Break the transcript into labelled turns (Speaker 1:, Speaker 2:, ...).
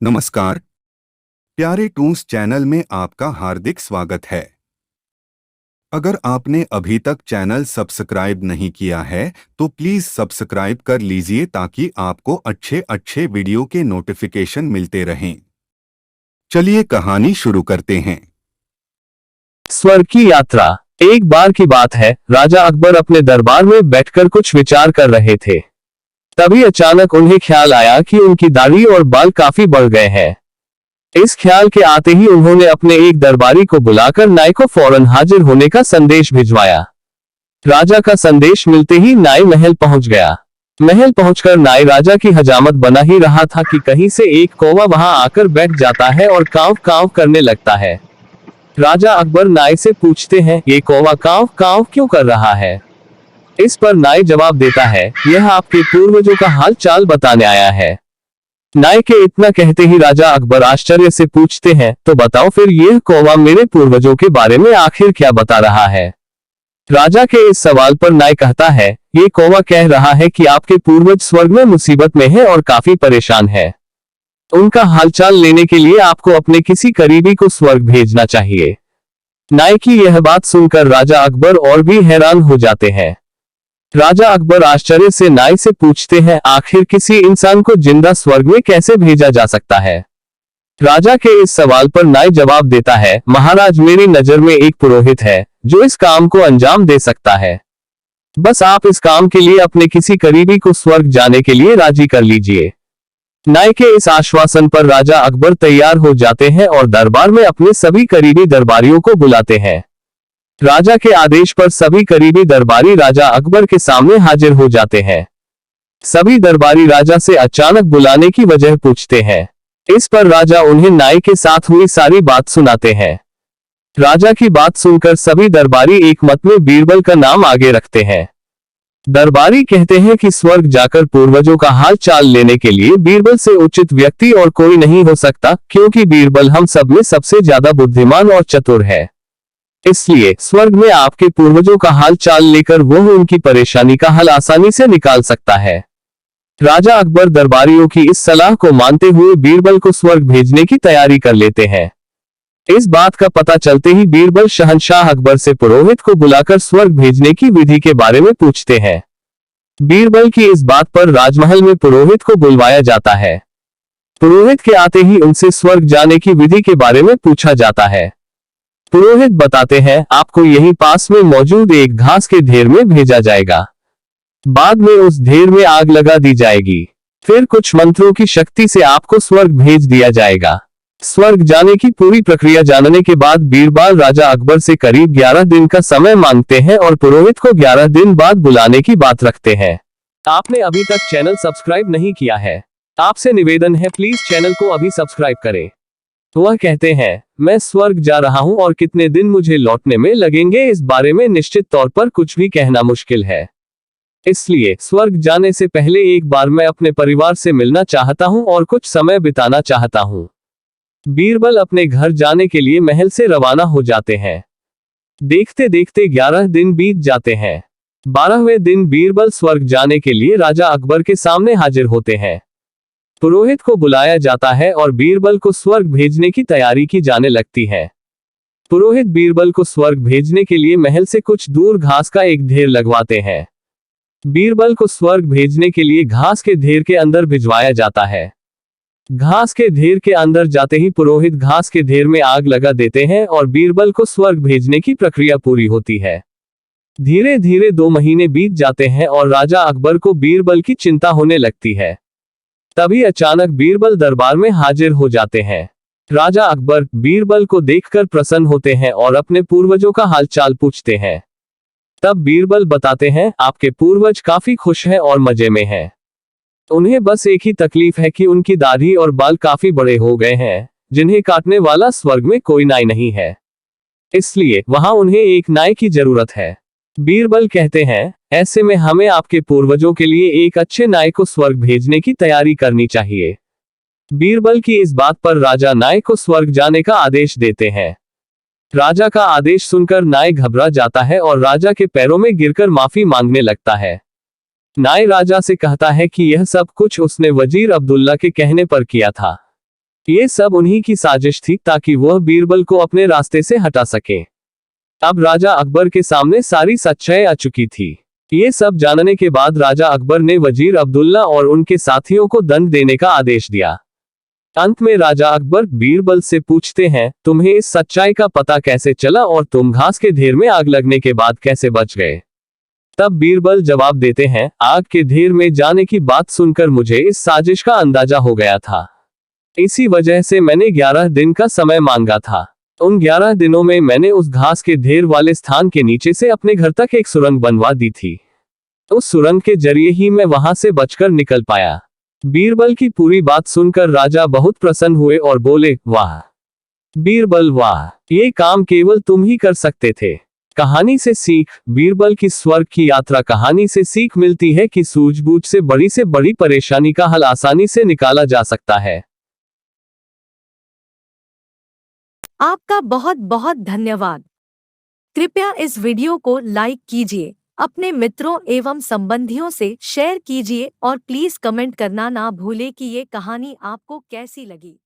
Speaker 1: नमस्कार। प्यारे टूंस चैनल में आपका हार्दिक स्वागत है। अगर आपने अभी तक चैनल सब्सक्राइब नहीं किया है तो प्लीज सब्सक्राइब कर लीजिए ताकि आपको अच्छे अच्छे वीडियो के नोटिफिकेशन मिलते रहें। चलिए कहानी शुरू करते हैं।
Speaker 2: स्वर्ग की यात्रा। एक बार की बात है, राजा अकबर अपने दरबार में बैठकर कुछ विचार कर रहे थे। तभी अचानक उन्हें ख्याल आया कि उनकी दाढ़ी और बाल काफी बढ़ गए हैं। इस ख्याल के आते ही उन्होंने अपने एक दरबारी को बुलाकर नाई को फौरन हाजिर होने का संदेश भिजवाया। राजा का संदेश मिलते ही नाई महल पहुंच गया। महल पहुंचकर नाई राजा की हजामत बना ही रहा था कि कहीं से एक कौवा वहां आकर बैठ जाता है और कांव कांव करने लगता है। राजा अकबर नाई से पूछते हैं, ये कौवा कांव कांव क्यों कर रहा है? इस पर नाई जवाब देता है, यह आपके पूर्वजों का हाल चाल बताने आया है। नाई के इतना कहते ही राजा अकबर आश्चर्य से पूछते हैं, तो बताओ फिर यह कौवा मेरे पूर्वजों के बारे में आखिर क्या बता रहा है? राजा के इस सवाल पर नाई कहता है, ये कौवा कह रहा है कि आपके पूर्वज स्वर्ग में मुसीबत में है और काफी परेशान है। उनका हालचाल लेने के लिए आपको अपने किसी करीबी को स्वर्ग भेजना चाहिए। नाई की यह बात सुनकर राजा अकबर और भी हैरान हो जाते हैं। राजा अकबर आश्चर्य से नाई से पूछते हैं, आखिर किसी इंसान को जिंदा स्वर्ग में कैसे भेजा जा सकता है? राजा के इस सवाल पर नाई जवाब देता है, महाराज मेरी नजर में एक पुरोहित है जो इस काम को अंजाम दे सकता है। बस आप इस काम के लिए अपने किसी करीबी को स्वर्ग जाने के लिए राजी कर लीजिए। नाई के इस आश्वासन पर राजा अकबर तैयार हो जाते हैं और दरबार में अपने सभी करीबी दरबारियों को बुलाते हैं। राजा के आदेश पर सभी करीबी दरबारी राजा अकबर के सामने हाजिर हो जाते हैं। सभी दरबारी राजा से अचानक बुलाने की वजह पूछते हैं। इस पर राजा उन्हें नाई के साथ हुई सारी बात सुनाते हैं। राजा की बात सुनकर सभी दरबारी एक मत में बीरबल का नाम आगे रखते हैं। दरबारी कहते हैं कि स्वर्ग जाकर पूर्वजों का हाल चाल लेने के लिए बीरबल से उचित व्यक्ति और कोई नहीं हो सकता, क्योंकि बीरबल हम सब में सबसे ज्यादा बुद्धिमान और चतुर है। इसलिए स्वर्ग में आपके पूर्वजों का हाल चाल लेकर वो उनकी परेशानी का हल आसानी से निकाल सकता है। राजा अकबर दरबारियों की इस सलाह को मानते हुए बीरबल को स्वर्ग भेजने की तैयारी कर लेते हैं। इस बात का पता चलते ही बीरबल शहंशाह अकबर से पुरोहित को बुलाकर स्वर्ग भेजने की विधि के बारे में पूछते हैं। बीरबल की इस बात पर राजमहल में पुरोहित को बुलवाया जाता है। पुरोहित के आते ही उनसे स्वर्ग जाने की विधि के बारे में पूछा जाता है। पुरोहित बताते हैं, आपको यहीं पास में मौजूद एक घास के ढेर में भेजा जाएगा। बाद में उस ढेर में आग लगा दी जाएगी। फिर कुछ मंत्रों की शक्ति से आपको स्वर्ग भेज दिया जाएगा। स्वर्ग जाने की पूरी प्रक्रिया जानने के बाद बीरबल राजा अकबर से करीब 11 दिन का समय मांगते हैं और पुरोहित को 11 दिन बाद बुलाने की बात रखते हैं। आपने अभी तक चैनल सब्सक्राइब नहीं किया है, आपसे निवेदन है प्लीज चैनल को अभी सब्सक्राइब करें। वह कहते हैं, मैं स्वर्ग जा रहा हूं और कितने दिन मुझे लौटने में लगेंगे इस बारे में निश्चित तौर पर कुछ भी कहना मुश्किल है। इसलिए स्वर्ग जाने से पहले एक बार मैं अपने परिवार से मिलना चाहता हूं और कुछ समय बिताना चाहता हूं। बीरबल अपने घर जाने के लिए महल से रवाना हो जाते हैं। देखते देखते 11 दिन बीत जाते हैं। 12वें दिन बीरबल स्वर्ग जाने के लिए राजा अकबर के सामने हाजिर होते हैं। पुरोहित को बुलाया जाता है और बीरबल को स्वर्ग भेजने की तैयारी की जाने लगती है। पुरोहित बीरबल को स्वर्ग भेजने के लिए महल से कुछ दूर घास का एक ढेर लगवाते हैं। बीरबल को स्वर्ग भेजने के लिए घास के ढेर के अंदर भिजवाया जाता है। घास के ढेर के अंदर जाते ही पुरोहित घास के ढेर में आग लगा देते हैं और बीरबल को स्वर्ग भेजने की प्रक्रिया पूरी होती है। धीरे धीरे 2 महीने बीत जाते हैं और राजा अकबर को बीरबल की चिंता होने लगती है। तभी अचानक बीरबल दरबार में हाजिर हो जाते हैं। राजा अकबर बीरबल को देखकर प्रसन्न होते हैं और अपने पूर्वजों का हालचाल पूछते हैं। तब बीरबल बताते हैं, आपके पूर्वज काफी खुश हैं और मजे में हैं। उन्हें बस एक ही तकलीफ है कि उनकी दाढ़ी और बाल काफी बड़े हो गए हैं, जिन्हें काटने वाला स्वर्ग में कोई नाई नहीं है। इसलिए वहां उन्हें एक नाई की जरूरत है। बीरबल कहते हैं, ऐसे में हमें आपके पूर्वजों के लिए एक अच्छे नाई को स्वर्ग भेजने की तैयारी करनी चाहिए। बीरबल की इस बात पर राजा नाई को स्वर्ग जाने का आदेश देते हैं। राजा का आदेश सुनकर नाई घबरा जाता है और राजा के पैरों में गिरकर माफी मांगने लगता है। नाई राजा से कहता है कि यह सब कुछ उसने वजीर अब्दुल्ला के कहने पर किया था। ये सब उन्हीं की साजिश थी ताकि वह बीरबल को अपने रास्ते से हटा सके। अब राजा अकबर के सामने सारी सच्चाई आ चुकी थी। ये सब जानने के बाद राजा अकबर ने वजीर अब्दुल्ला और उनके साथियों को दंड देने का आदेश दिया। अंत में राजा अकबर बीरबल से पूछते हैं, तुम्हें इस सच्चाई का पता कैसे चला और तुम घास के ढेर में आग लगने के बाद कैसे बच गए? तब बीरबल जवाब देते हैं, आग के ढेर में जाने की बात सुनकर मुझे इस साजिश का अंदाजा हो गया था। इसी वजह से मैंने 11 दिन का समय मांगा था। उन 11 दिनों में मैंने उस घास के ढेर वाले स्थान के नीचे से अपने घर तक एक सुरंग बनवा दी थी। उस सुरंग के जरिए ही मैं वहां से बचकर निकल पाया। बीरबल की पूरी बात सुनकर राजा बहुत प्रसन्न हुए और बोले, वाह बीरबल वाह, ये काम केवल तुम ही कर सकते थे। कहानी से सीख। बीरबल की स्वर्ग की यात्रा कहानी से सीख मिलती है कि सूझबूझ से बड़ी परेशानी का हल आसानी से निकाला जा सकता है।
Speaker 3: आपका बहुत बहुत धन्यवाद। कृपया इस वीडियो को लाइक कीजिए, अपने मित्रों एवं संबंधियों से शेयर कीजिए और प्लीज कमेंट करना ना भूलें कि ये कहानी आपको कैसी लगी।